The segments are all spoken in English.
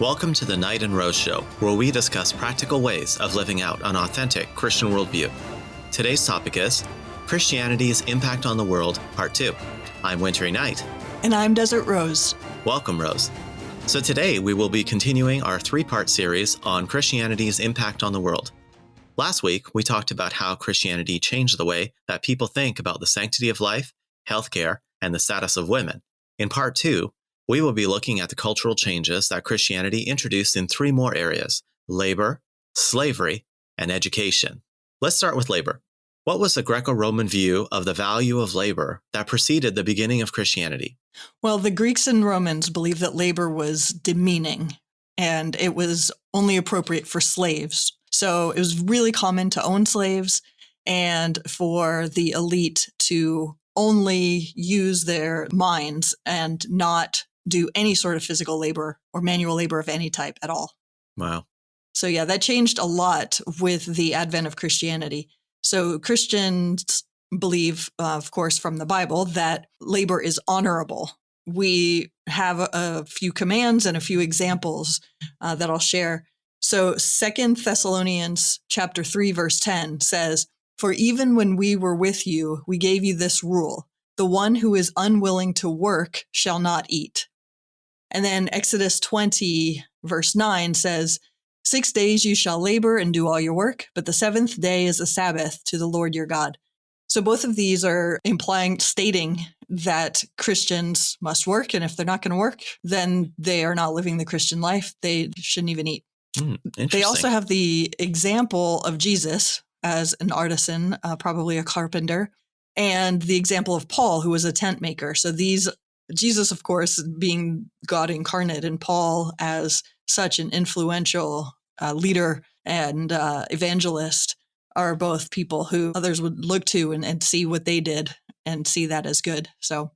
Welcome to the Knight and Rose Show, where we discuss practical ways of living out an authentic Christian worldview. Today's topic is Christianity's Impact on the World, Part 2. I'm Wintery Knight. And I'm Desert Rose. Welcome, Rose. So today we will be continuing our three-part series on Christianity's impact on the world. Last week, we talked about how Christianity changed the way that people think about the sanctity of life, healthcare, and the status of women. In Part 2, we will be looking at the cultural changes that Christianity introduced in three more areas: labor, slavery, and education. Let's start with labor. What was the Greco-Roman view of the value of labor that preceded the beginning of Christianity? Well, the Greeks and Romans believed that labor was demeaning and it was only appropriate for slaves. So it was really common to own slaves and for the elite to only use their minds and not do any sort of physical labor or manual labor of any type at all. Wow. So yeah, that changed a lot with the advent of Christianity. So Christians believe, of course, from the Bible, that labor is honorable. We have a few commands and a few examples that I'll share. So 2 Thessalonians chapter 3, verse 10 says, "For even when we were with you, we gave you this rule: the one who is unwilling to work shall not eat." And then Exodus 20, verse 9 says, 6 days you shall labor and do all your work, but the seventh day is a Sabbath to the Lord your God. So both of these are stating that Christians must work. And if they're not going to work, then they are not living the Christian life. They shouldn't even eat. They also have the example of Jesus as an artisan, probably a carpenter, and the example of Paul, who was a tent maker. So Jesus, of course, being God incarnate, and Paul as such an influential leader and evangelist, are both people who others would look to and see what they did and see that as good. So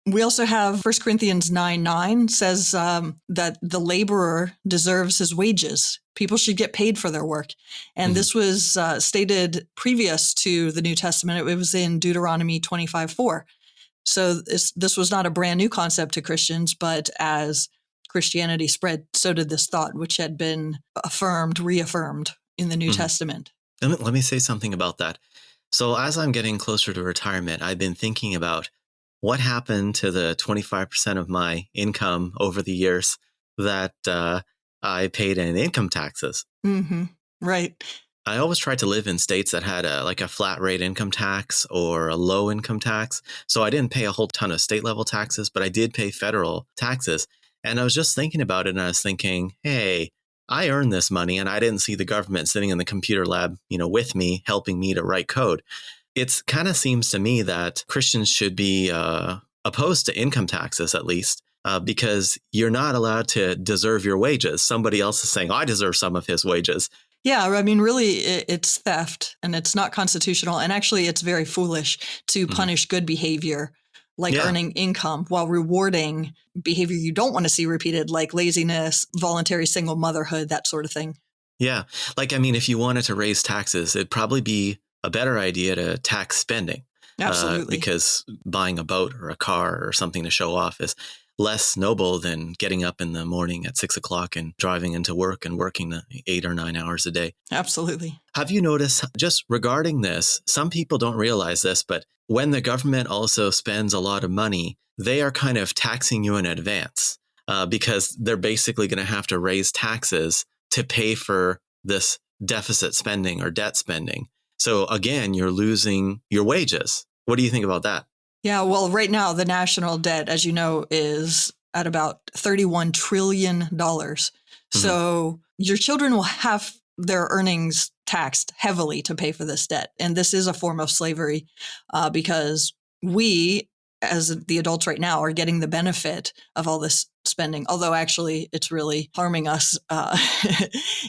we also have 1 Corinthians 9:9 says that the laborer deserves his wages. People should get paid for their work. And this was stated previous to the New Testament. It was in Deuteronomy 25:4. So this was not a brand new concept to Christians, but as Christianity spread, so did this thought, which had been reaffirmed in the New Testament. Let me say something about that. So as I'm getting closer to retirement, I've been thinking about what happened to the 25% of my income over the years that I paid in income taxes. Right. I always tried to live in states that had a flat rate income tax or a low income tax. So I didn't pay a whole ton of state level taxes, but I did pay federal taxes. And I was just thinking about it, and I was thinking, hey, I earned this money and I didn't see the government sitting in the computer lab, with me, helping me to write code. It kind of seems to me that Christians should be opposed to income taxes, at least, because you're not allowed to deserve your wages. Somebody else is saying, I deserve some of his wages. Yeah, I mean, really, it's theft and it's not constitutional. And actually, it's very foolish to punish good behavior like earning income while rewarding behavior you don't want to see repeated, like laziness, voluntary single motherhood, that sort of thing. Yeah. If you wanted to raise taxes, it'd probably be a better idea to tax spending. Absolutely. Because buying a boat or a car or something to show off is less noble than getting up in the morning at 6 o'clock and driving into work and working 8 or 9 hours a day. Absolutely. Have you noticed, just regarding this, some people don't realize this, but when the government also spends a lot of money, they are kind of taxing you in advance because they're basically going to have to raise taxes to pay for this deficit spending or debt spending. So again, you're losing your wages. What do you think about that? Yeah, well, right now, the national debt, as you know, is at about $31 trillion. So your children will have their earnings taxed heavily to pay for this debt. And this is a form of slavery because we, as the adults right now, are getting the benefit of all this spending, although actually it's really harming us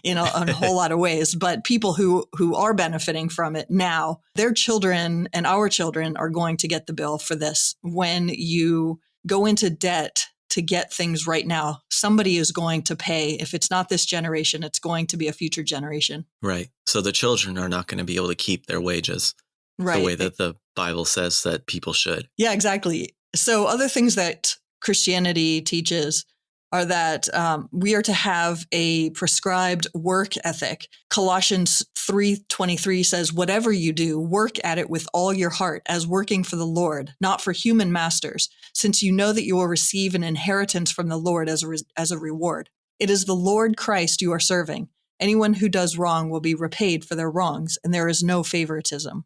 in a whole lot of ways. But people who are benefiting from it now, their children and our children are going to get the bill for this. When you go into debt to get things right now, somebody is going to pay. If it's not this generation, it's going to be a future generation. Right. So the children are not going to be able to keep their wages the way that the Bible says that people should. Yeah, exactly. So other things that Christianity teaches are that we are to have a prescribed work ethic. Colossians 3:23 says, whatever you do, work at it with all your heart as working for the Lord, not for human masters, since you know that you will receive an inheritance from the Lord as a reward. It is the Lord Christ you are serving. Anyone who does wrong will be repaid for their wrongs, and there is no favoritism.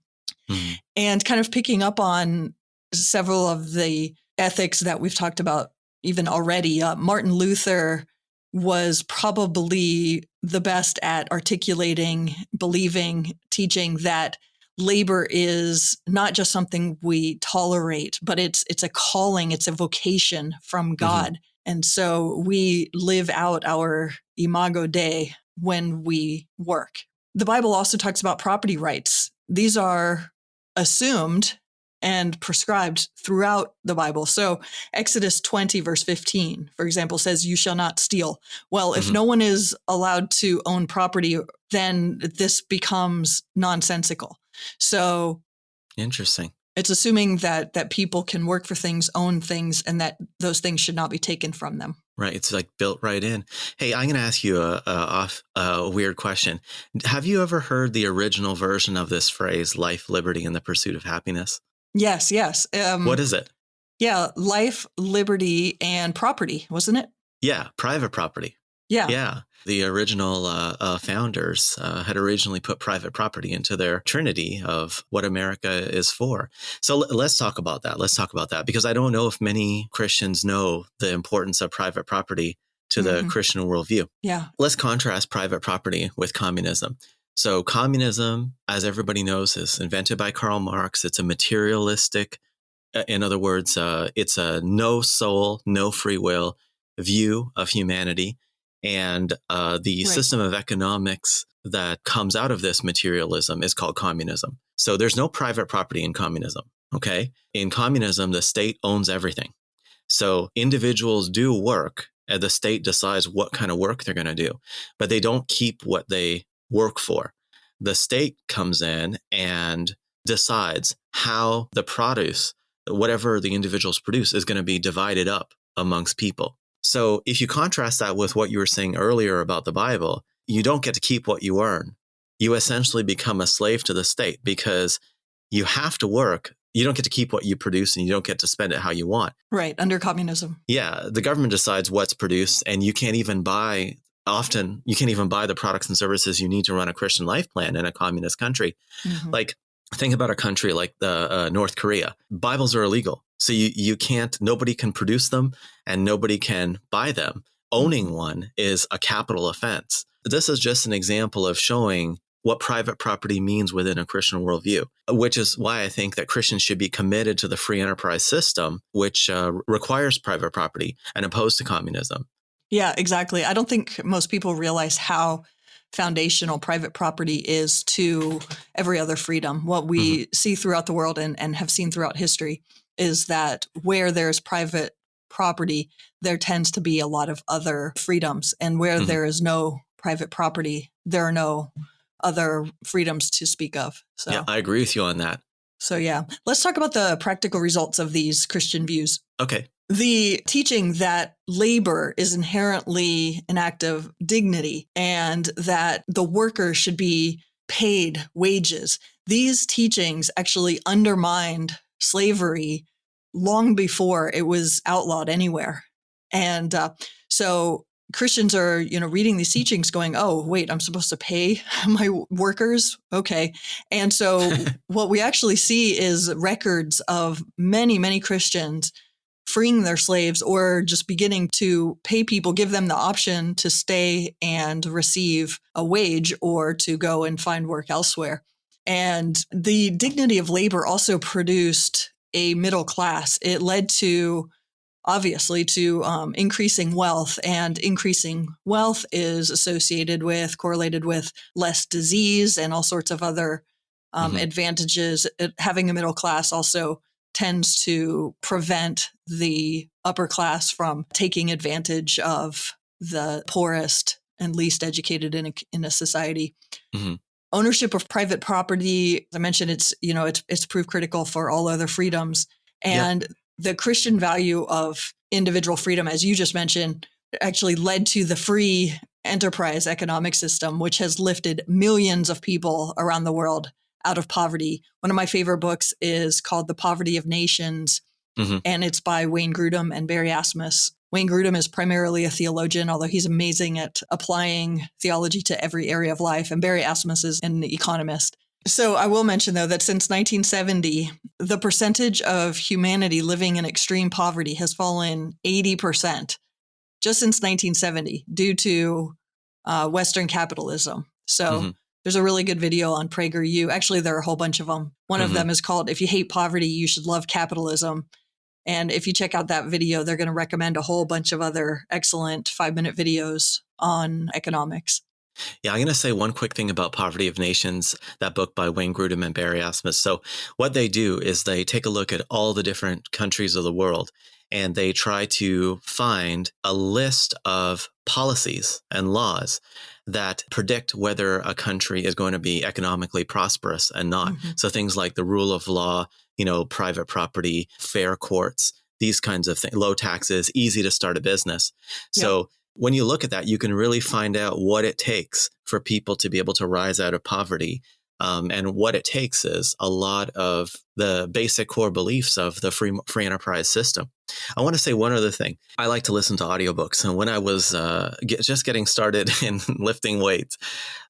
Mhm. And kind of picking up on several of the ethics that we've talked about even already, Martin Luther was probably the best at articulating, believing, teaching that labor is not just something we tolerate, but it's a calling, it's a vocation from God. And so we live out our imago Dei when we work. The Bible also talks about property rights. These are assumed and prescribed throughout the Bible. So Exodus 20, verse 15, for example, says, you shall not steal. Well, if no one is allowed to own property, then this becomes nonsensical. So Interesting. it's assuming that people can work for things, own things, and that those things should not be taken from them. Right. It's like built right in. Hey, I'm going to ask you a weird question. Have you ever heard the original version of this phrase, life, liberty, and the pursuit of happiness? Yes. What is it? Yeah. Life, liberty, and property, wasn't it? Yeah. Private property. Yeah. Yeah. The original founders had originally put private property into their trinity of what America is for. So let's talk about that. Let's talk about that, because I don't know if many Christians know the importance of private property to the Christian worldview. Yeah. Let's contrast private property with communism. So communism, as everybody knows, is invented by Karl Marx. It's a materialistic, in other words, it's a no soul, no free will view of humanity. And the system of economics that comes out of this materialism is called communism. So there's no private property in communism. Okay. In communism, the state owns everything. So individuals do work and the state decides what kind of work they're going to do, but they don't keep what they work for. The state comes in and decides how the produce, whatever the individuals produce, is going to be divided up amongst people. So if you contrast that with what you were saying earlier about the Bible, you don't get to keep what you earn. You essentially become a slave to the state because you have to work. You don't get to keep what you produce and you don't get to spend it how you want. Right. Under communism. Yeah. The government decides what's produced, and you can't even buy the products and services you need to run a Christian life plan in a communist country. Like, think about a country like North Korea. Bibles are illegal. So you can't, nobody can produce them and nobody can buy them. Owning one is a capital offense. This is just an example of showing what private property means within a Christian worldview, which is why I think that Christians should be committed to the free enterprise system, which requires private property and opposed to communism. Yeah, exactly. I don't think most people realize how foundational private property is to every other freedom. What we see throughout the world and have seen throughout history is that where there's private property, there tends to be a lot of other freedoms. And where there is no private property, there are no other freedoms to speak of. So, yeah, I agree with you on that. So yeah, let's talk about the practical results of these Christian views. Okay. The teaching that labor is inherently an act of dignity and that the worker should be paid wages. These teachings actually undermined slavery long before it was outlawed anywhere. And so Christians are, reading these teachings going, oh, wait, I'm supposed to pay my workers? Okay. And so what we actually see is records of many, many Christians freeing their slaves or just beginning to pay people, give them the option to stay and receive a wage or to go and find work elsewhere. And the dignity of labor also produced a middle class. It led to, obviously, to increasing wealth, and increasing wealth is correlated with less disease and all sorts of other advantages. Having a middle class also tends to prevent the upper class from taking advantage of the poorest and least educated in a society. Ownership of private property, as I mentioned, it's proof critical for all other freedoms. And the Christian value of individual freedom, as you just mentioned, actually led to the free enterprise economic system, which has lifted millions of people around the world out of poverty. One of my favorite books is called The Poverty of Nations, and it's by Wayne Grudem and Barry Asmus. Wayne Grudem is primarily a theologian, although he's amazing at applying theology to every area of life. And Barry Asmus is an economist. So I will mention, though, that since 1970, the percentage of humanity living in extreme poverty has fallen 80%. Just since 1970, due to Western capitalism. So there's a really good video on PragerU. Actually, there are a whole bunch of them. One of them is called "If You Hate Poverty, You Should Love Capitalism." And if you check out that video, they're going to recommend a whole bunch of other excellent 5-minute videos on economics. Yeah, I'm going to say one quick thing about Poverty of Nations, that book by Wayne Grudem and Barry Asmus. So what they do is they take a look at all the different countries of the world, and they try to find a list of policies and laws that predict whether a country is going to be economically prosperous and not. So things like the rule of law, private property, fair courts, these kinds of things, low taxes, easy to start a business. So when you look at that, you can really find out what it takes for people to be able to rise out of poverty. And what it takes is a lot of the basic core beliefs of the free enterprise system. I want to say one other thing. I like to listen to audiobooks. And when I was just getting started in lifting weights,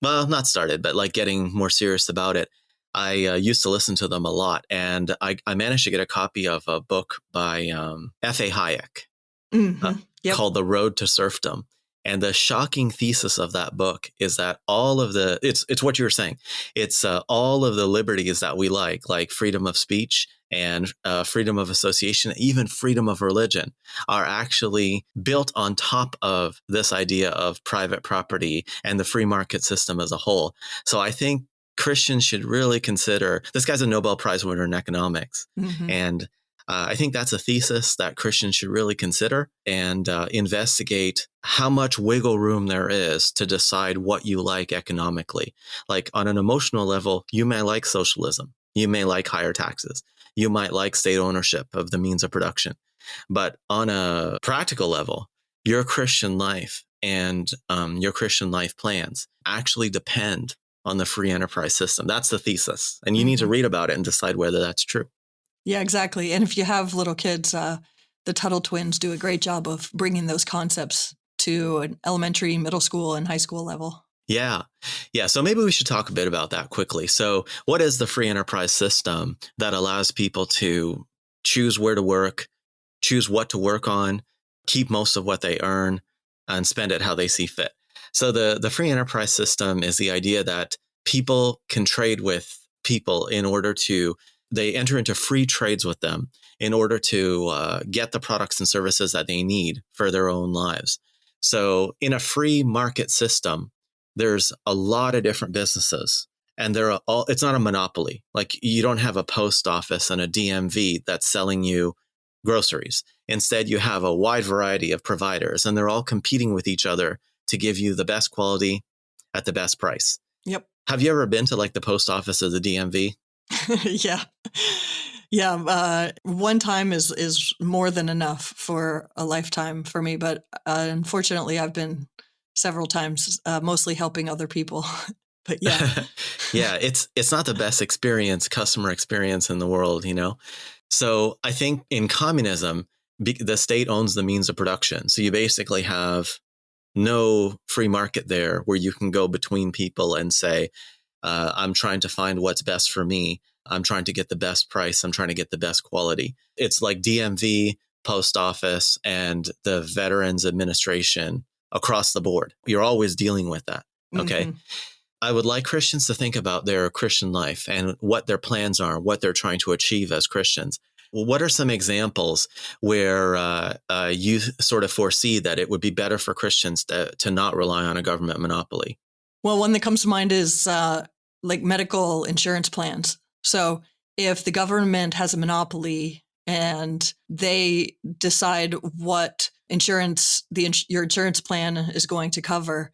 well, not started, but like getting more serious about it, I used to listen to them a lot. And I managed to get a copy of a book by F.A. Hayek called The Road to Serfdom. And the shocking thesis of that book is that all of it's what you were saying. It's all of the liberties that we like freedom of speech and freedom of association, even freedom of religion, are actually built on top of this idea of private property and the free market system as a whole. So I think Christians should really consider, this guy's a Nobel Prize winner in economics. And I think that's a thesis that Christians should really consider and investigate how much wiggle room there is to decide what you like economically. Like on an emotional level, you may like socialism. You may like higher taxes. You might like state ownership of the means of production. But on a practical level, your Christian life and your Christian life plans actually depend on the free enterprise system. That's the thesis. And you need to read about it and decide whether that's true. Yeah, exactly. And if you have little kids, the Tuttle twins do a great job of bringing those concepts to an elementary, middle school, and high school level. Yeah. So maybe we should talk a bit about that quickly. So what is the free enterprise system that allows people to choose where to work, choose what to work on, keep most of what they earn, and spend it how they see fit? So the free enterprise system is the idea that people can trade with people they enter into free trades with them in order to get the products and services that they need for their own lives. So in a free market system, there's a lot of different businesses, and it's not a monopoly. Like you don't have a post office and a DMV that's selling you groceries. Instead, you have a wide variety of providers, and they're all competing with each other to give you the best quality at the best price. Yep. Have you ever been to like the post office of the DMV? Yeah. One time is more than enough for a lifetime for me. But unfortunately, I've been several times, mostly helping other people. But yeah. Yeah, it's not the best customer experience in the world, So I think in communism, the state owns the means of production. So you basically have no free market there where you can go between people and say, I'm trying to find what's best for me. I'm trying to get the best price. I'm trying to get the best quality. It's like DMV, post office, and the Veterans Administration across the board. You're always dealing with that. Okay. I would like Christians to think about their Christian life and what their plans are, what they're trying to achieve as Christians. Well, what are some examples where you sort of foresee that it would be better for Christians to not rely on a government monopoly? Well, one that comes to mind is like medical insurance plans. So if the government has a monopoly and they decide what insurance your insurance plan is going to cover,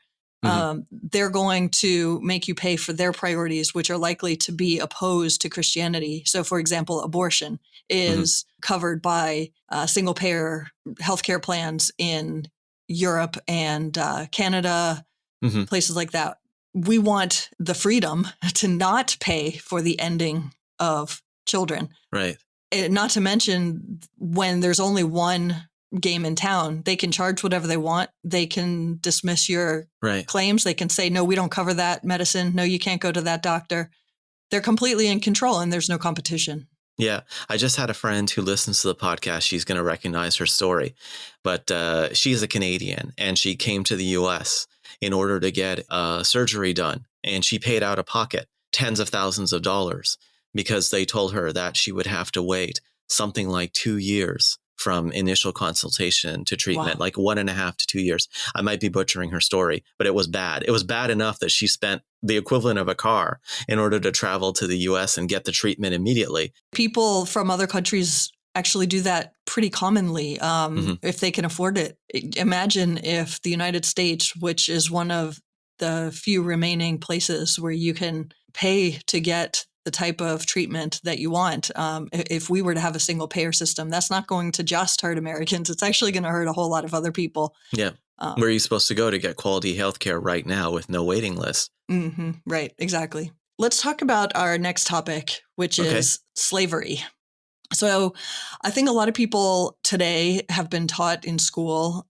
they're going to make you pay for their priorities, which are likely to be opposed to Christianity. So, for example, abortion is covered by single-payer healthcare plans in Europe and Canada, Hmm. places like that. We want the freedom to not pay for the ending of children. Right. Not to mention, when there's only one game in town, they can charge whatever they want. They can dismiss your Right. claims. They can say, no, we don't cover that medicine. No, you can't go to that doctor. They're completely in control, and there's no competition. Yeah. I just had a friend who listens to the podcast. She's going to recognize her story, but she's a Canadian, and she came to the US in order to get surgery done. And she paid out of pocket tens of thousands of dollars because they told her that she would have to wait something like 2 years from initial consultation to treatment, Wow. like 1.5 to 2 years. I might be butchering her story, but it was bad. It was bad enough that she spent the equivalent of a car in order to travel to the US and get the treatment immediately. People from other countries actually do that pretty commonly if they can afford it. Imagine if the United States, which is one of the few remaining places where you can pay to get the type of treatment that you want. If we were to have a single payer system, that's not going to just hurt Americans. It's actually going to hurt a whole lot of other people. Yeah. Where are you supposed to go to get quality healthcare right now with no waiting list? Right, exactly. Let's talk about our next topic, which is slavery. So I think a lot of people today have been taught in school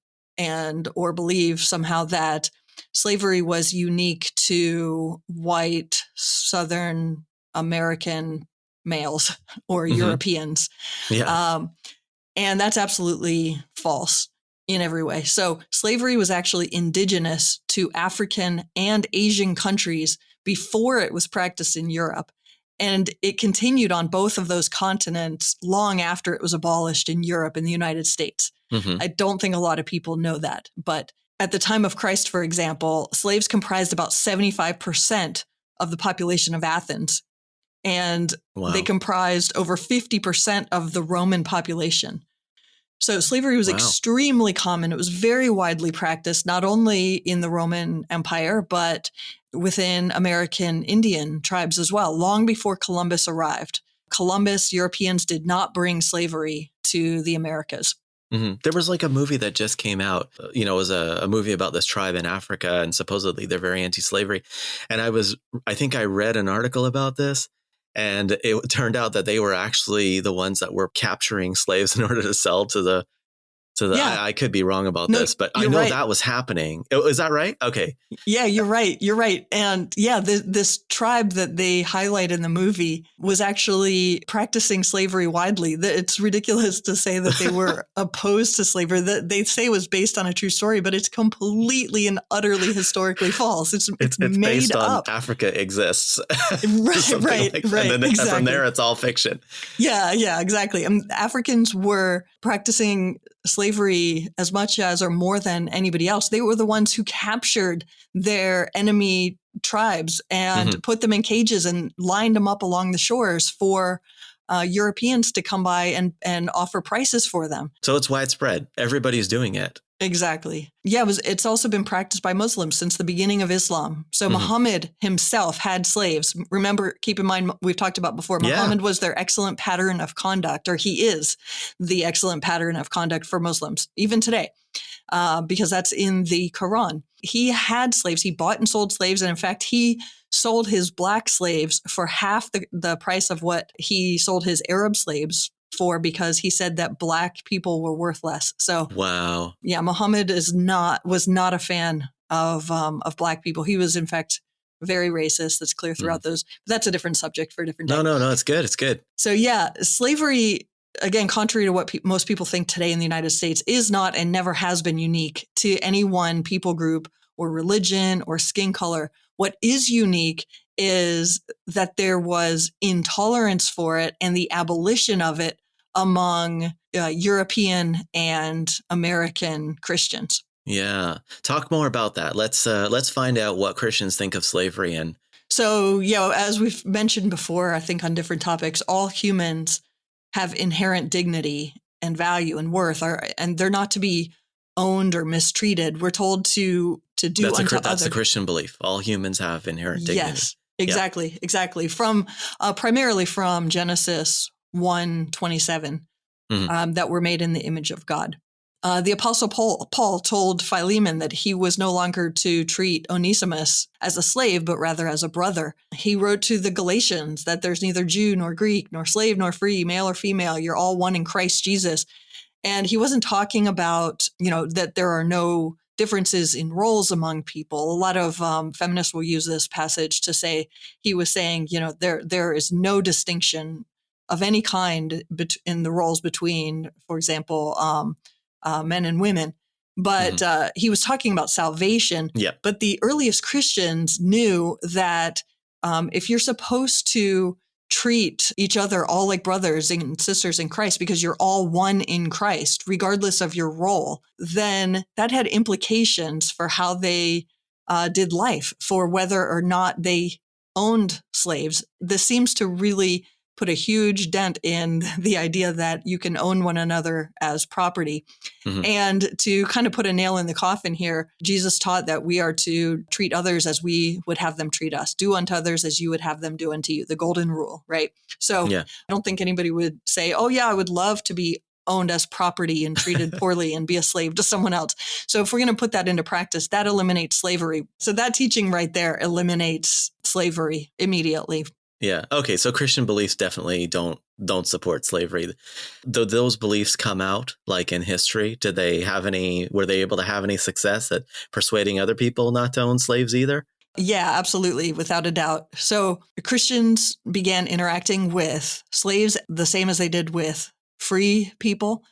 or believe somehow that slavery was unique to white Southern American males or Europeans. Yeah. And that's absolutely false in every way. So slavery was actually indigenous to African and Asian countries before it was practiced in Europe. And it continued on both of those continents long after it was abolished in Europe and the United States. I don't think a lot of people know that. But at the time of Christ, for example, slaves comprised about 75% of the population of Athens. And they comprised over 50% of the Roman population. So slavery was extremely common. It was very widely practiced, not only in the Roman Empire, but within American Indian tribes as well, long before Columbus arrived. Europeans did not bring slavery to the Americas. There was like a movie that just came out, it was a movie about this tribe in Africa, and supposedly they're very anti-slavery. And I think I read an article about this, and it turned out that they were actually the ones that were capturing slaves in order to sell to the I could be wrong about this, but I know that was happening. Is that right? Okay. Yeah, you're right. You're right. And yeah, this tribe that they highlight in the movie was actually practicing slavery widely. It's ridiculous to say that they were opposed to slavery. That they say was based on a true story, but it's completely and utterly historically false. It's made based up. on Africa exists. Right. And then exactly. from there, it's all fiction. Yeah, exactly. Africans were practicing slavery as much as or more than anybody else. They were the ones who captured their enemy tribes and put them in cages and lined them up along the shores for Europeans to come by and offer prices for them. So it's widespread. Everybody's doing it. Exactly. Yeah, it's also been practiced by Muslims since the beginning of Islam. So Muhammad himself had slaves. Remember, keep in mind, we've talked about before, Muhammad was their excellent pattern of conduct, or he is the excellent pattern of conduct for Muslims, even today, because that's in the Quran. He had slaves. He bought and sold slaves. And in fact, he sold his black slaves for half the price of what he sold his Arab slaves for, because he said that black people were worth less. So, yeah, Muhammad was not a fan of black people. He was, in fact, very racist. That's clear throughout those. But that's a different subject for a different day. No, it's good. It's good. So, yeah, slavery, again, contrary to what most people think today in the United States, is not and never has been unique to any one people group or religion or skin color. What is unique is that there was intolerance for it and the abolition of it among European and American Christians. Yeah. Talk more about that. Let's find out what Christians think of slavery. And so, as we've mentioned before, I think on different topics, all humans have inherent dignity and value and worth, and they're not to be owned or mistreated. We're told to do unto others. That's the Christian belief. All humans have inherent dignity. Yes, exactly. From primarily from Genesis 1:27, that we're made in the image of God. The Apostle Paul told Philemon that he was no longer to treat Onesimus as a slave, but rather as a brother. He wrote to the Galatians that there's neither Jew nor Greek, nor slave nor free, male or female. You're all one in Christ Jesus. And he wasn't talking about, that there are no differences in roles among people. A lot of feminists will use this passage to say, he was saying, there is no distinction of any kind in the roles between, for example, men and women. But he was talking about salvation. Yeah. But the earliest Christians knew that if you're supposed to treat each other all like brothers and sisters in Christ because you're all one in Christ, regardless of your role, then that had implications for how they did life, for whether or not they owned slaves. This seems to really put a huge dent in the idea that you can own one another as property. And to kind of put a nail in the coffin here, Jesus taught that we are to treat others as we would have them treat us. Do unto others as you would have them do unto you, the golden rule, right? So I don't think anybody would say, oh yeah, I would love to be owned as property and treated poorly and be a slave to someone else. So if we're going to put that into practice, that eliminates slavery. So that teaching right there eliminates slavery immediately. Yeah. Okay. So Christian beliefs definitely don't support slavery. Did those beliefs come out like in history? Were they able to have any success at persuading other people not to own slaves either? Yeah, absolutely. Without a doubt. So Christians began interacting with slaves the same as they did with free people.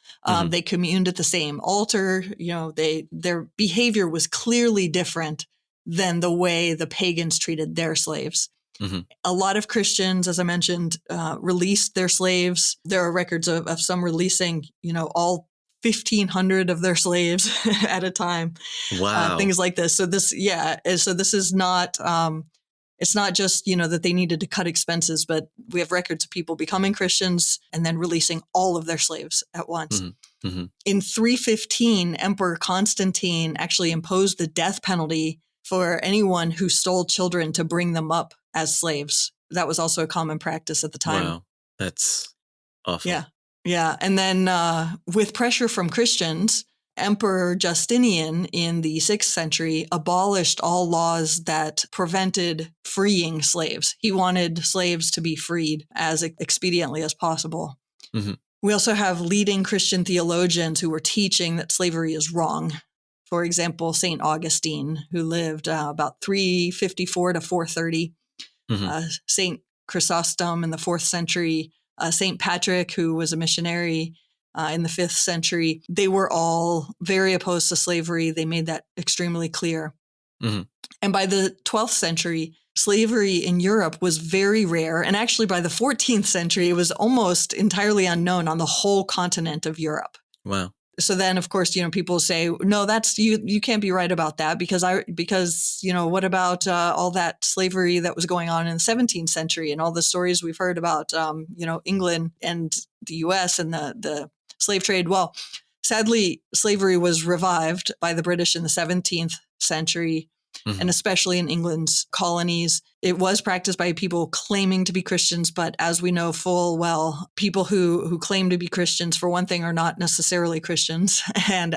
They communed at the same altar. Their behavior was clearly different than the way the pagans treated their slaves. A lot of Christians, as I mentioned, released their slaves. There are records of some releasing, all 1,500 of their slaves at a time. Wow. Things like this. So this is not, it's not just, that they needed to cut expenses, but we have records of people becoming Christians and then releasing all of their slaves at once. In 315, Emperor Constantine actually imposed the death penalty for anyone who stole children to bring them up as slaves. That was also a common practice at the time. Wow, that's awful. Yeah. And then with pressure from Christians, Emperor Justinian in the 6th century abolished all laws that prevented freeing slaves. He wanted slaves to be freed as expediently as possible. We also have leading Christian theologians who were teaching that slavery is wrong. For example, St. Augustine, who lived about 354 to 430. St. Chrysostom in the 4th century, St. Patrick, who was a missionary in the 5th century. They were all very opposed to slavery. They made that extremely clear. And by the 12th century, slavery in Europe was very rare. And actually, by the 14th century, it was almost entirely unknown on the whole continent of Europe. Wow. So then, of course, people say, no, that's you can't be right about that because what about all that slavery that was going on in the 17th century and all the stories we've heard about, England and the U.S. and the slave trade? Well, sadly, slavery was revived by the British in the 17th century. And especially in England's colonies, it was practiced by people claiming to be Christians. But as we know full well, people who claim to be Christians, for one thing, are not necessarily Christians. And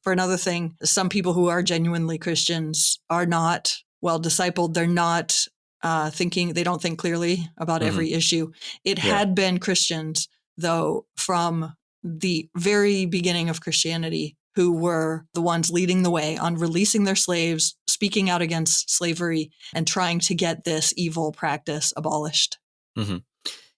for another thing, some people who are genuinely Christians are not well discipled. They're not they don't think clearly about every issue. It had been Christians, though, from the very beginning of Christianity, who were the ones leading the way on releasing their slaves, speaking out against slavery, and trying to get this evil practice abolished.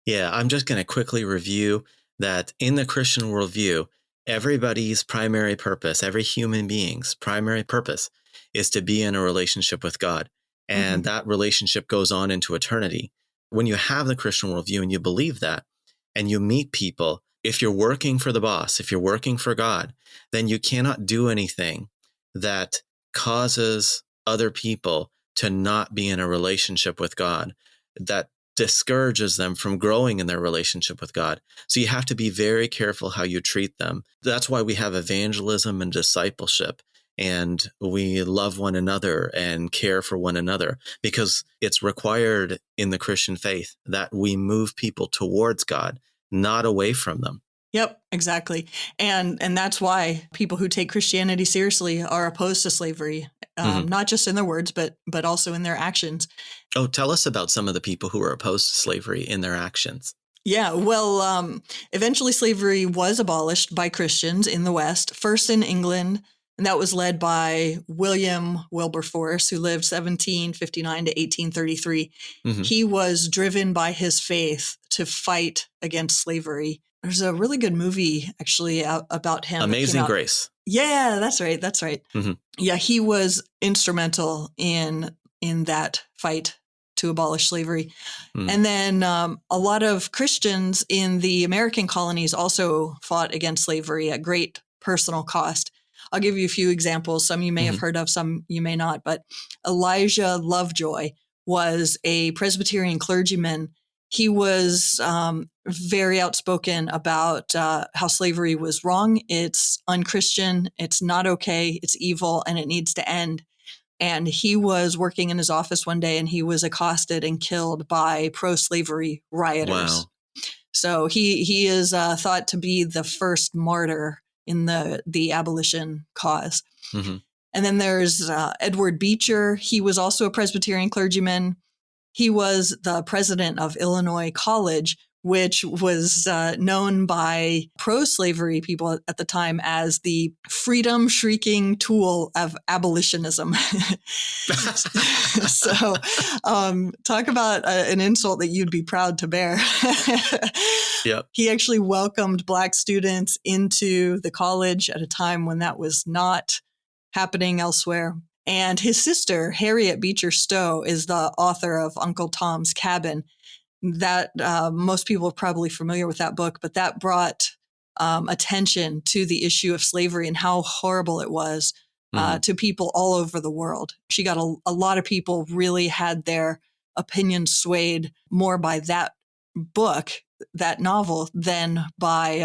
Yeah, I'm just going to quickly review that in the Christian worldview, everybody's primary purpose, every human being's primary purpose is to be in a relationship with God. And that relationship goes on into eternity. When you have the Christian worldview and you believe that, and you meet people, if you're working for the boss, if you're working for God, then you cannot do anything that causes other people to not be in a relationship with God, that discourages them from growing in their relationship with God. So you have to be very careful how you treat them. That's why we have evangelism and discipleship, and we love one another and care for one another, because it's required in the Christian faith that we move people towards God, not away from them. Yep, exactly. And that's why people who take Christianity seriously are opposed to slavery, Hmm. not just in their words, but also in their actions. Oh, tell us about some of the people who are opposed to slavery in their actions. Yeah, well, eventually slavery was abolished by Christians in the West, first in England, and that was led by William Wilberforce, who lived 1759 to 1833. Hmm. He was driven by his faith to fight against slavery. There's a really good movie actually about him that came Amazing out. Grace. Yeah, that's right. That's right. Hmm. Yeah, he was instrumental in that fight to abolish slavery. Mm. And then a lot of Christians in the American colonies also fought against slavery at great personal cost. I'll give you a few examples. Some you may have Hmm. heard of, some you may not. But Elijah Lovejoy was a Presbyterian clergyman. He was very outspoken about how slavery was wrong. It's unchristian. It's not okay. It's evil, and it needs to end. And he was working in his office one day and he was accosted and killed by pro-slavery rioters. Wow. So he is thought to be the first martyr in the abolition cause. Hmm. And then there's Edward Beecher. He was also a Presbyterian clergyman. He was the president of Illinois College, which was known by pro-slavery people at the time as the freedom-shrieking tool of abolitionism. So talk about an insult that you'd be proud to bear. Yep. He actually welcomed Black students into the college at a time when that was not happening elsewhere. And his sister, Harriet Beecher Stowe, is the author of Uncle Tom's Cabin. That most people are probably familiar with that book, but that brought attention to the issue of slavery and how horrible it was to people all over the world. She got a lot of people really had their opinions swayed more by that book, that novel, than by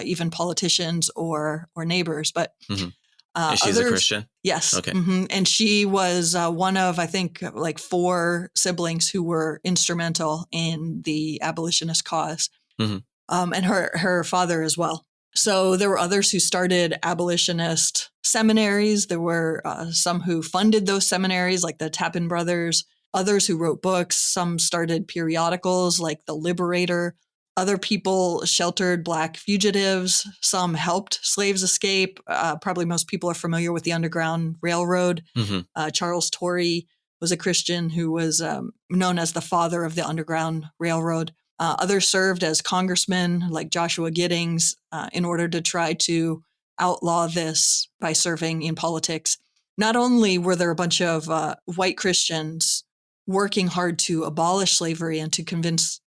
even politicians or neighbors. But Hmm. And she's others, a Christian? yes. Okay. And she was one of, I think, like 4 siblings who were instrumental in the abolitionist cause, Hmm. and her father as well. So there were others who started abolitionist seminaries. There were some who funded those seminaries, like the Tappan Brothers, others who wrote books. Some started periodicals like The Liberator. Other people sheltered Black fugitives. Some helped slaves escape. Probably most people are familiar with the Underground Railroad. Hmm. Charles Torrey was a Christian who was known as the father of the Underground Railroad. Others served as congressmen, like Joshua Giddings, in order to try to outlaw this by serving in politics. Not only were there a bunch of white Christians working hard to abolish slavery and to convince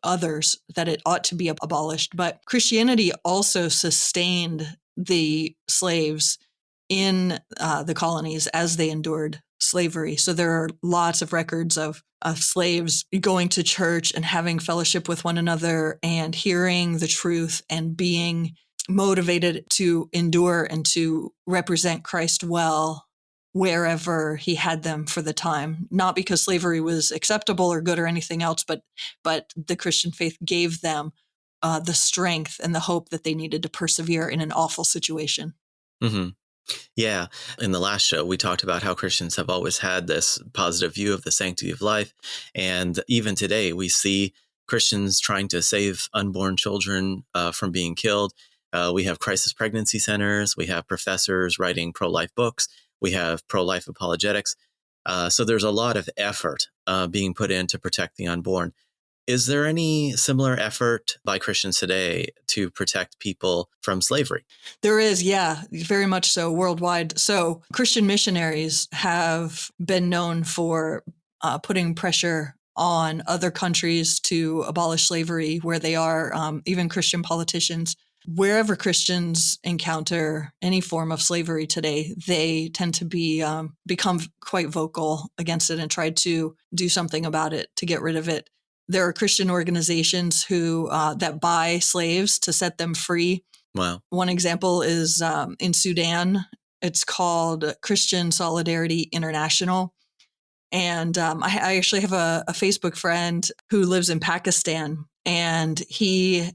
others that it ought to be abolished, but Christianity also sustained the slaves in the colonies as they endured slavery. So there are lots of records of slaves going to church and having fellowship with one another and hearing the truth and being motivated to endure and to represent Christ well wherever he had them for the time, not because slavery was acceptable or good or anything else, but the Christian faith gave them the strength and the hope that they needed to persevere in an awful situation. Hmm. Yeah. In the last show, we talked about how Christians have always had this positive view of the sanctity of life. And even today, we see Christians trying to save unborn children from being killed. We have crisis pregnancy centers. We have professors writing pro-life books. We have pro-life apologetics. So there's a lot of effort being put in to protect the unborn. Is there any similar effort by Christians today to protect people from slavery? There is, yeah, very much so worldwide. So Christian missionaries have been known for putting pressure on other countries to abolish slavery where they are, even Christian politicians. Wherever Christians encounter any form of slavery today, they tend to become quite vocal against it and try to do something about it to get rid of it. There are Christian organizations who that buy slaves to set them free. Wow. One example is in Sudan. It's called Christian Solidarity International. And I actually have a Facebook friend who lives in Pakistan, and he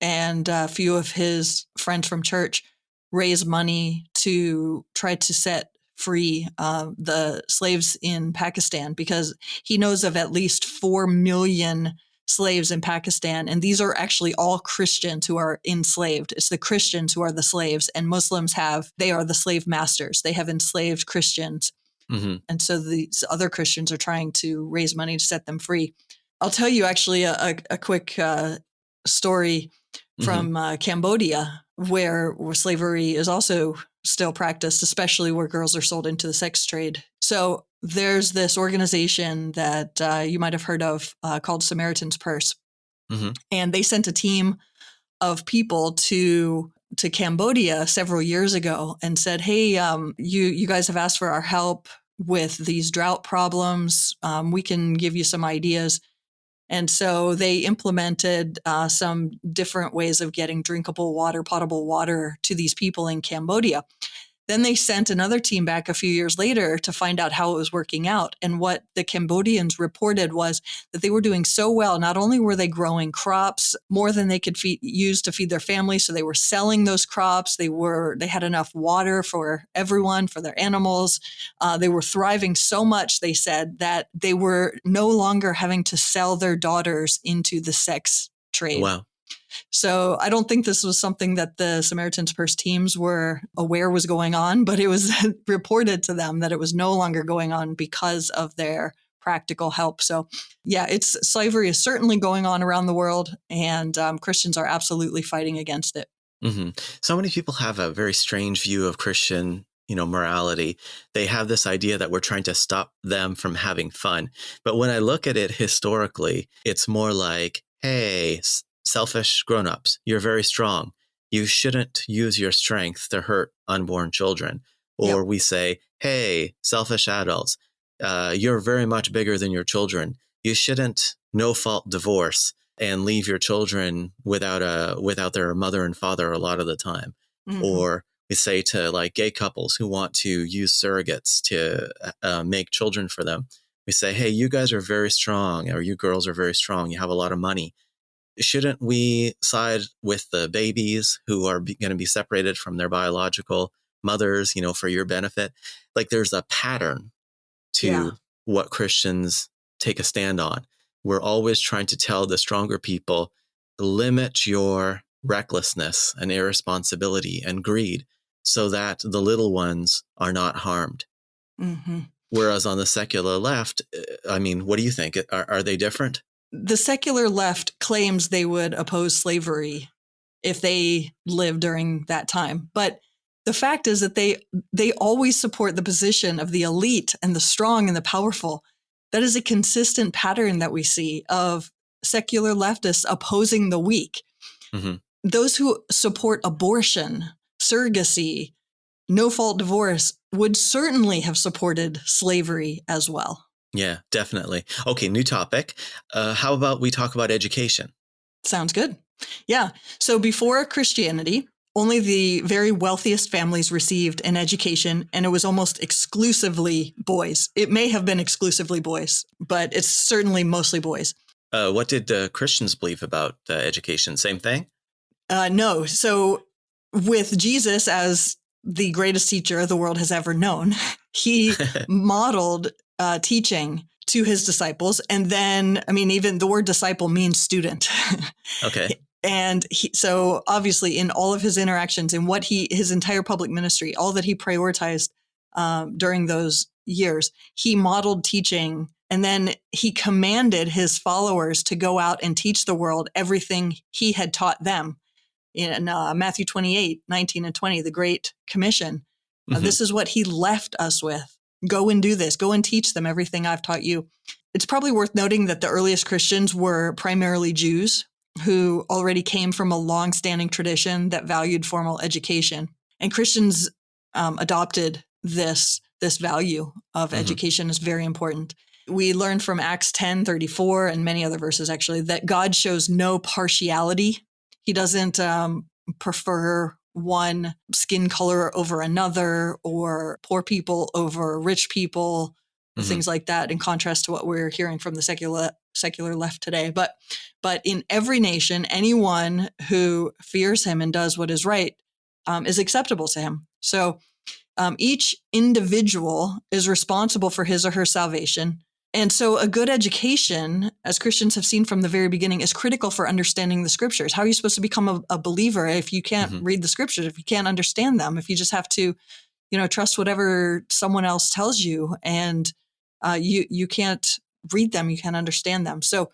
and a few of his friends from church raise money to try to set free the slaves in Pakistan, because he knows of at least 4 million slaves in Pakistan. And these are actually all Christians who are enslaved. It's the Christians who are the slaves, and Muslims they are the slave masters. They have enslaved Christians. Mm-hmm. And so these other Christians are trying to raise money to set them free. I'll tell you actually a quick story from Cambodia, where slavery is also still practiced, especially where girls are sold into the sex trade. So there's this organization that you might have heard of called Samaritan's Purse. Mm-hmm. And they sent a team of people to Cambodia several years ago and said, hey, you guys have asked for our help with these drought problems. We can give you some ideas. And so they implemented some different ways of getting drinkable water, potable water to these people in Cambodia. Then they sent another team back a few years later to find out how it was working out. And what the Cambodians reported was that they were doing so well. Not only were they growing crops more than they could use to feed their families, so they were selling those crops. They had enough water for everyone, for their animals. They were thriving so much, they said, that they were no longer having to sell their daughters into the sex trade. Wow. So I don't think this was something that the Samaritan's Purse teams were aware was going on, but it was reported to them that it was no longer going on because of their practical help. So yeah, slavery is certainly going on around the world, and Christians are absolutely fighting against it. Mm-hmm. So many people have a very strange view of Christian, morality. They have this idea that we're trying to stop them from having fun. But when I look at it historically, it's more like, hey, selfish grown-ups, you're very strong. You shouldn't use your strength to hurt unborn children. Or Yep. we say, hey, selfish adults, you're very much bigger than your children. You shouldn't no-fault divorce and leave your children without their mother and father a lot of the time. Mm-hmm. Or we say to like gay couples who want to use surrogates to make children for them, we say, hey, you guys are very strong, or you girls are very strong. You have a lot of money. Shouldn't we side with the babies who are going to be separated from their biological mothers, for your benefit? Like there's a pattern to what Christians take a stand on. We're always trying to tell the stronger people, limit your recklessness and irresponsibility and greed so that the little ones are not harmed. Mm-hmm. Whereas on the secular left, what do you think? Are they different? The secular left claims they would oppose slavery if they lived during that time. But the fact is that they always support the position of the elite and the strong and the powerful. That is a consistent pattern that we see of secular leftists opposing the weak. Mm-hmm. Those who support abortion, surrogacy, no-fault divorce would certainly have supported slavery as well. Yeah, definitely. Okay, new topic. How about we talk about education? Sounds good. Yeah. So before Christianity, only the very wealthiest families received an education, and it was almost exclusively boys. It may have been exclusively boys, but it's certainly mostly boys. What did Christians believe about education? Same thing? No. So with Jesus as the greatest teacher the world has ever known, he modeled teaching to his disciples. And then, even the word disciple means student. Okay. And so obviously in all of his interactions and his entire public ministry, all that he prioritized during those years, he modeled teaching. And then he commanded his followers to go out and teach the world everything he had taught them. In Matthew 28, 19 and 20, the Great Commission, this is what he left us with. Go and do this. Go and teach them everything I've taught you. It's probably worth noting that the earliest Christians were primarily Jews who already came from a long-standing tradition that valued formal education. And Christians adopted this value of education is very important. We learn from Acts 10:34 and many other verses, actually, that God shows no partiality. He doesn't prefer one skin color over another or poor people over rich people Hmm. things like that, in contrast to what we're hearing from the secular left today. But in every nation, anyone who fears him and does what is right is acceptable to him. So each individual is responsible for his or her salvation. And so a good education, as Christians have seen from the very beginning, is critical for understanding the scriptures. How are you supposed to become a believer if you can't Hmm. read the scriptures, if you can't understand them, if you just have to, trust whatever someone else tells you, and you can't read them, you can't understand them. So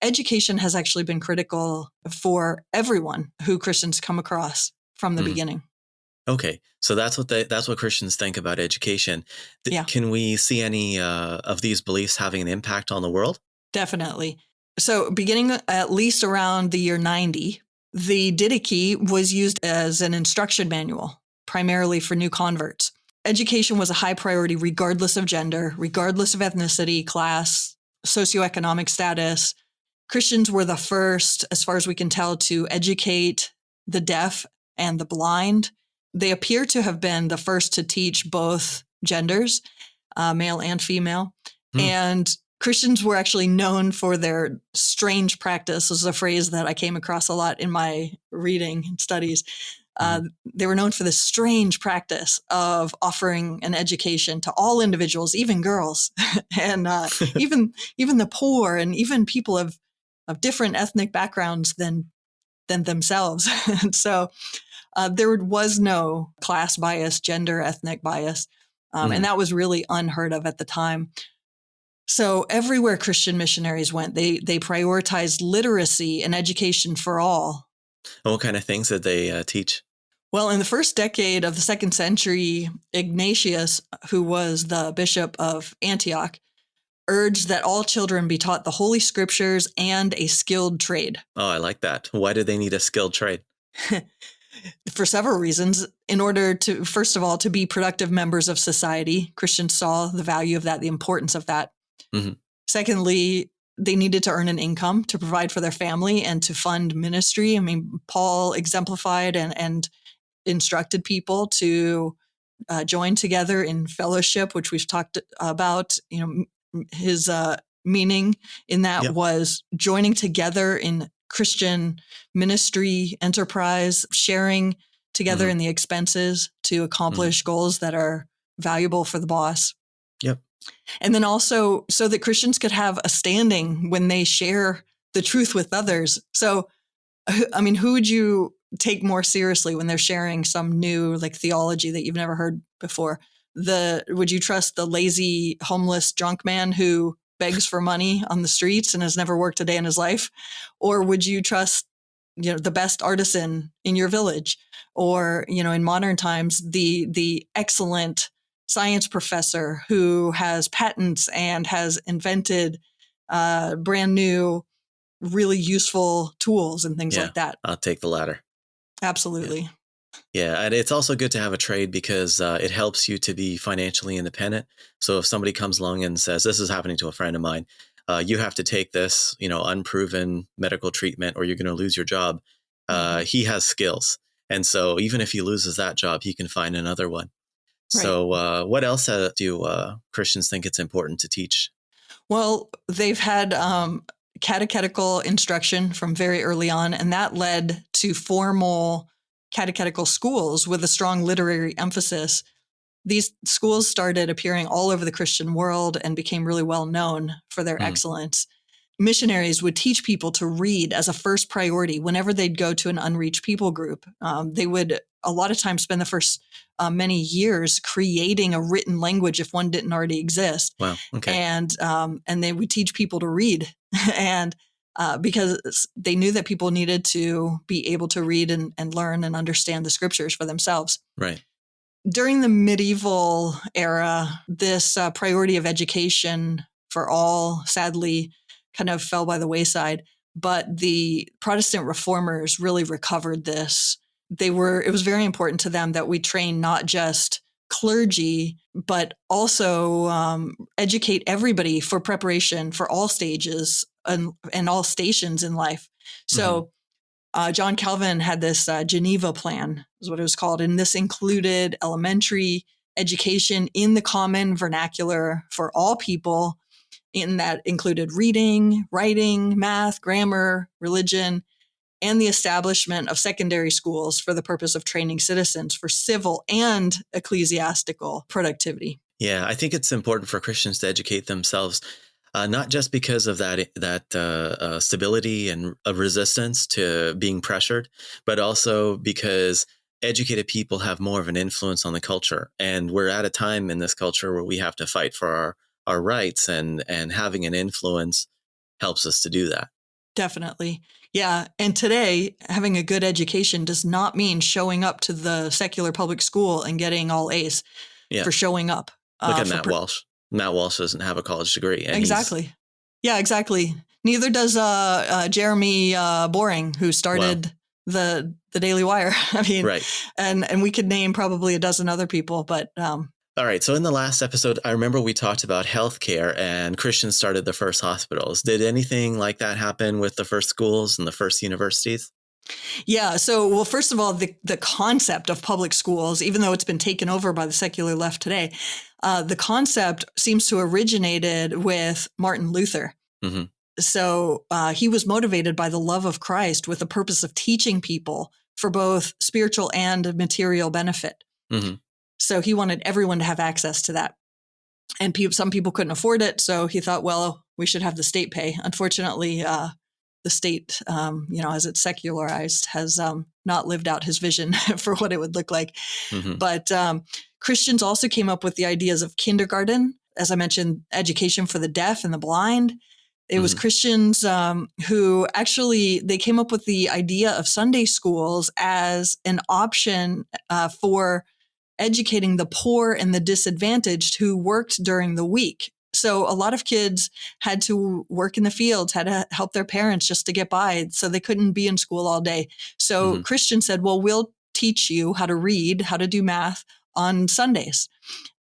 education has actually been critical for everyone who Christians come across from the Hmm. beginning. Okay, so that's what Christians think about education. Yeah. Can we see any of these beliefs having an impact on the world? Definitely. So, beginning at least around the year 90, the Didache was used as an instruction manual, primarily for new converts. Education was a high priority, regardless of gender, regardless of ethnicity, class, socioeconomic status. Christians were the first, as far as we can tell, to educate the deaf and the blind. They appear to have been the first to teach both genders, male and female. Hmm. And Christians were actually known for their strange practice. This is a phrase that I came across a lot in my reading and studies. Hmm. They were known for this strange practice of offering an education to all individuals, even girls, and even the poor, and even people of different ethnic backgrounds than themselves. And so there was no class bias, gender, ethnic bias, Hmm. and that was really unheard of at the time. So everywhere Christian missionaries went, they prioritized literacy and education for all. And what kind of things did they teach? Well, in the first decade of the second century, Ignatius, who was the bishop of Antioch, urged that all children be taught the Holy Scriptures and a skilled trade. Oh, I like that. Why do they need a skilled trade? For several reasons. In order to, first of all, to be productive members of society, Christians saw the value of that, the importance of that. Hmm. Secondly, they needed to earn an income to provide for their family and to fund ministry. I mean, Paul exemplified and instructed people to join together in fellowship, which we've talked about. His meaning in that Yep. was joining together in Christian ministry enterprise, sharing together Hmm. in the expenses to Hmm. accomplish goals that are valuable for the boss. Yep. And then also so that Christians could have a standing when they share the truth with others. So, I mean, who would you take more seriously when they're sharing some new theology that you've never heard before? Would you trust the lazy, homeless, drunk man who begs for money on the streets and has never worked a day in his life? Or would you trust, the best artisan in your village? Or, in modern times, the excellent science professor who has patents and has invented brand new, really useful tools and things Yeah, like that. I'll take the latter. Yeah. Absolutely. Yeah, and it's also good to have a trade because it helps you to be financially independent. So if somebody comes along and says, "This is happening to a friend of mine, you have to take this, unproven medical treatment, or you're going to lose your job," Hmm. he has skills, and so even if he loses that job, he can find another one. Right. So, what else do Christians think it's important to teach? Well, they've had catechetical instruction from very early on, and that led to formal catechetical schools with a strong literary emphasis. These schools started appearing all over the Christian world and became really well known for their Mhm. excellence. Missionaries would teach people to read as a first priority whenever they'd go to an unreached people group. They would a lot of times spend the first many years creating a written language if one didn't already exist, Wow. Okay. and they would teach people to read, and because they knew that people needed to be able to read and learn and understand the scriptures for themselves. Right. During the medieval era, this priority of education for all, sadly, kind of fell by the wayside. But the Protestant reformers really recovered this. It was very important to them that we train not just clergy, but also educate everybody for preparation for all stages and all stations in life. Hmm. So John Calvin had this Geneva plan, is what it was called. And this included elementary, education in the common vernacular for all people. In that included reading, writing, math, grammar, religion, and the establishment of secondary schools for the purpose of training citizens for civil and ecclesiastical productivity. Yeah, I think it's important for Christians to educate themselves, not just because of that stability and resistance to being pressured, but also because educated people have more of an influence on the culture. And we're at a time in this culture where we have to fight for our rights, and having an influence helps us to do that. Definitely. Yeah. And today, having a good education does not mean showing up to the secular public school and getting all A's for showing up. Look at Matt Walsh. Matt Walsh doesn't have a college degree. Exactly. Yeah, exactly. Neither does Jeremy Boring, who started the Daily Wire. I mean, right. And we could name probably a dozen other people, but all right. So in the last episode, I remember we talked about healthcare, and Christians started the first hospitals. Did anything like that happen with the first schools and the first universities? Yeah. So, well, first of all, the concept of public schools, even though it's been taken over by the secular left today, the concept seems to have originated with Martin Luther. Mm-hmm. So he was motivated by the love of Christ with the purpose of teaching people for both spiritual and material benefit. Mm-hmm. So he wanted everyone to have access to that. And some people couldn't afford it. So he thought, well, we should have the state pay. Unfortunately, the state, as it's secularized, has not lived out his vision for what it would look like. Mm-hmm. But Christians also came up with the ideas of kindergarten, as I mentioned, education for the deaf and the blind. It was Christians who actually, they came up with the idea of Sunday schools as an option for educating the poor and the disadvantaged who worked during the week. So a lot of kids had to work in the fields, had to help their parents just to get by. So they couldn't be in school all day. So Christians said, well, we'll teach you how to read, how to do math on Sundays.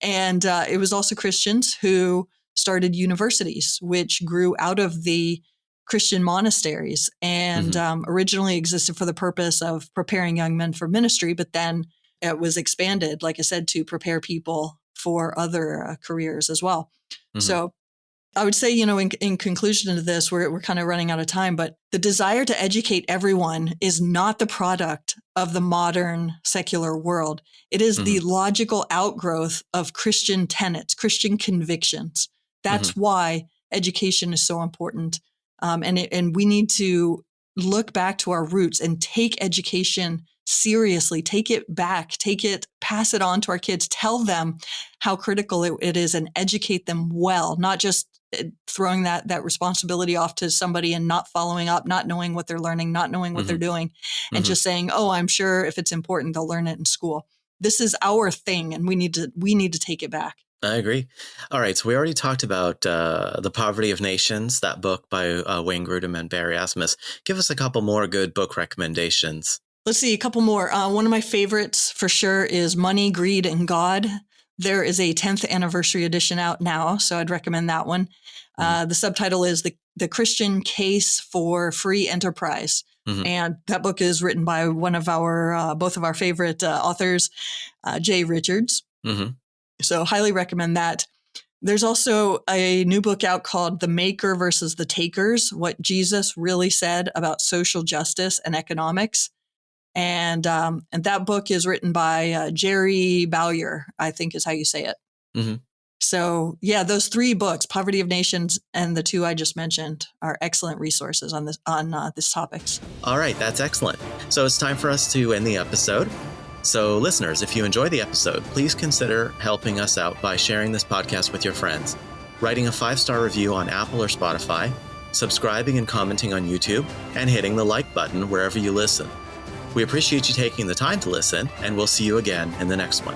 And it was also Christians who started universities, which grew out of the Christian monasteries and originally existed for the purpose of preparing young men for ministry, but then it was expanded, like I said, to prepare people for other careers as well. So I would say, in conclusion to this, we're kind of running out of time, but the desire to educate everyone is not the product of the modern secular world. It is the logical outgrowth of Christian tenets, Christian convictions. That's why education is so important. And we need to look back to our roots and take education seriously, take it back, pass it on to our kids, tell them how critical it is and educate them well, not just throwing that responsibility off to somebody and not following up, not knowing what they're learning, not knowing what they're doing, and just saying, oh, I'm sure if it's important, they'll learn it in school. This is our thing, and we need to take it back. I agree. All right. So we already talked about The Poverty of Nations, that book by Wayne Grudem and Barry Asmus. Give us a couple more good book recommendations. Let's see, a couple more. One of my favorites for sure is Money, Greed, and God. There is a 10th anniversary edition out now, so I'd recommend that one. The subtitle is The Christian Case for Free Enterprise. And that book is written by one of both of our favorite authors, Jay Richards. So highly recommend that. There's also a new book out called The Maker versus the Takers, What Jesus Really Said About Social Justice and Economics. And that book is written by Jerry Bowyer, I think is how you say it. So yeah, those three books, Poverty of Nations and the two I just mentioned, are excellent resources on this topics. All right, that's excellent. So it's time for us to end the episode. So listeners, if you enjoy the episode, please consider helping us out by sharing this podcast with your friends, writing a 5-star review on Apple or Spotify, subscribing and commenting on YouTube, and hitting the like button wherever you listen. We appreciate you taking the time to listen, and we'll see you again in the next one.